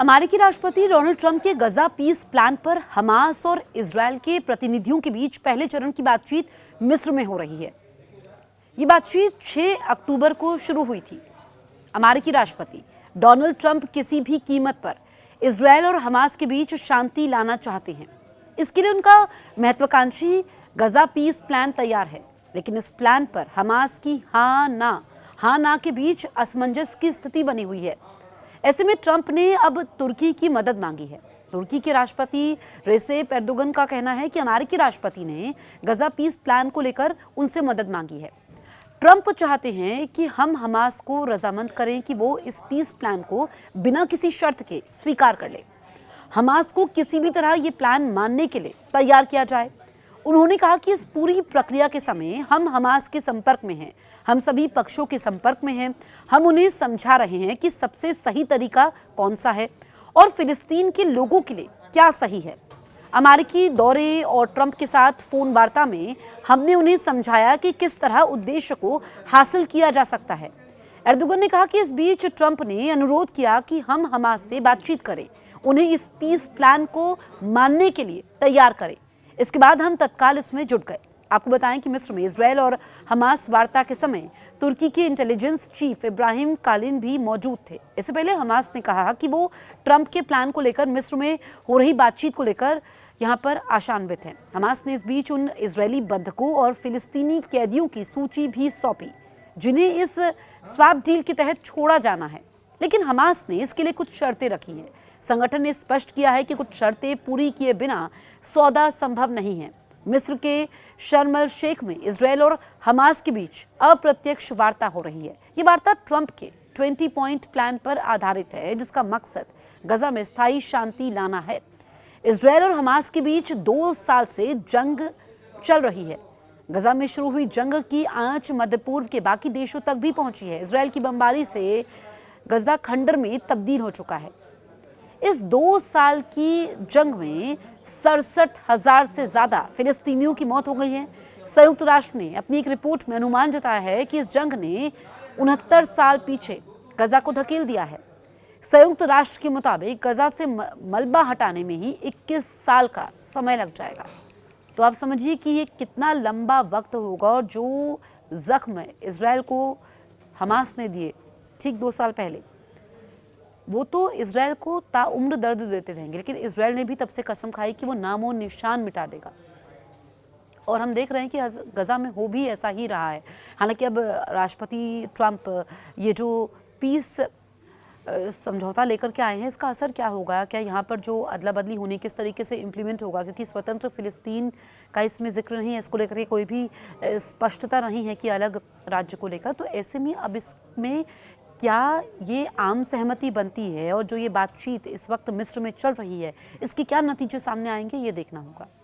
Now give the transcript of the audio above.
अमेरिकी राष्ट्रपति Donald Trump के गजा पीस प्लान पर हमास और इजरायल के प्रतिनिधियों के बीच पहले चरण की बातचीत मिस्र में हो रही है। ये बातचीत 6 अक्टूबर को शुरू हुई थी। अमेरिकी राष्ट्रपति डोनाल्ड ट्रंप किसी भी कीमत पर इजरायल और हमास के बीच शांति लाना चाहते हैं। इसके लिए उनका महत्वाकांक्षी गजा पीस प्लान तैयार है, लेकिन इस प्लान पर हमास की हाँ ना के बीच असमंजस की स्थिति बनी हुई है। ऐसे में ट्रंप ने अब तुर्की की मदद मांगी है। तुर्की के राष्ट्रपति रेसेप एर्दोगन का कहना है कि अमेरिकी राष्ट्रपति ने गजा पीस प्लान को लेकर उनसे मदद मांगी है। ट्रंप चाहते हैं कि हम हमास को रजामंद करें कि वो इस पीस प्लान को बिना किसी शर्त के स्वीकार कर ले। हमास को किसी भी तरह ये प्लान मानने के लिए तैयार किया जाए। उन्होंने कहा कि इस पूरी प्रक्रिया के समय हम हमास के संपर्क में हैं, हम सभी पक्षों के संपर्क में हैं। हम उन्हें समझा रहे हैं कि सबसे सही तरीका कौन सा है और फिलिस्तीन के लोगों के लिए क्या सही है। अमेरिकी दौरे और ट्रंप के साथ फोन वार्ता में हमने उन्हें समझाया कि किस तरह उद्देश्य को हासिल किया जा सकता है। एर्दोगन ने कहा कि इस बीच ट्रंप ने अनुरोध किया कि हम हमास से बातचीत करें, उन्हें इस पीस प्लान को मानने के लिए तैयार करें। इसके बाद हम तत्काल इसमें जुट गए। आपको बताएं कि मिस्र में इजरायल और हमास वार्ता के समय तुर्की के इंटेलिजेंस चीफ इब्राहिम कालिन भी मौजूद थे। इससे पहले हमास ने कहा कि वो ट्रंप के प्लान को लेकर मिस्र में हो रही बातचीत को लेकर यहां पर आशान्वित है। हमास ने इस बीच उन इजरायली बंधकों और फिलिस्तीनी कैदियों की सूची भी सौंपी जिन्हें इस स्वैप डील के तहत छोड़ा जाना है, लेकिन हमास ने इसके लिए कुछ शर्तें रखी हैं। संगठन ने स्पष्ट किया है कि कुछ शर्तें पूरी किए बिना सौदा संभव नहीं है। मिस्र के शर्म अल शेख में इजरायल और हमास के बीच अप्रत्यक्ष वार्ता हो रही है। ये वार्ता ट्रंप के 20 पॉइंट प्लान पर आधारित है, जिसका मकसद गजा में स्थायी शांति लाना है। इजरायल और हमास के बीच 2 साल से जंग चल रही है। गजा में शुरू हुई जंग की आंच मध्य पूर्व के बाकी देशों तक भी पहुंची है। इजरायल की बमबारी से गजा खंडर में तब्दील हो चुका है। इस 2 साल की जंग में 67,000 से ज्यादा फिलिस्तीनियों की मौत हो गई है। संयुक्त राष्ट्र ने अपनी एक रिपोर्ट में अनुमान जताया है कि इस जंग ने 69 साल पीछे गजा को धकेल दिया है। संयुक्त राष्ट्र के मुताबिक गजा से मलबा हटाने में ही 21 साल का समय लग जाएगा। तो आप समझिए कि ये कितना लंबा वक्त होगा। और जो जख्म इजरायल को हमास ने दिए ठीक 2 साल पहले, वो तो इजरायल को ताउम्र दर्द देते रहेंगे, लेकिन इजरायल ने भी तब से कसम खाई कि वो नामो निशान मिटा देगा। और हम देख रहे हैं कि गजा में हो भी ऐसा ही रहा है। हालांकि अब राष्ट्रपति ट्रंप ये जो पीस समझौता लेकर के आए हैं, इसका असर क्या होगा? क्या यहाँ पर जो अदला बदली होनी किस तरीके से इम्प्लीमेंट होगा? क्योंकि स्वतंत्र फिलिस्तीन का इसमें जिक्र नहीं है, इसको लेकर के कोई भी स्पष्टता नहीं है कि अलग राज्य को लेकर। तो ऐसे में अब इसमें क्या ये आम सहमति बनती है और जो ये बातचीत इस वक्त मिस्र में चल रही है, इसके क्या नतीजे सामने आएंगे, ये देखना होगा।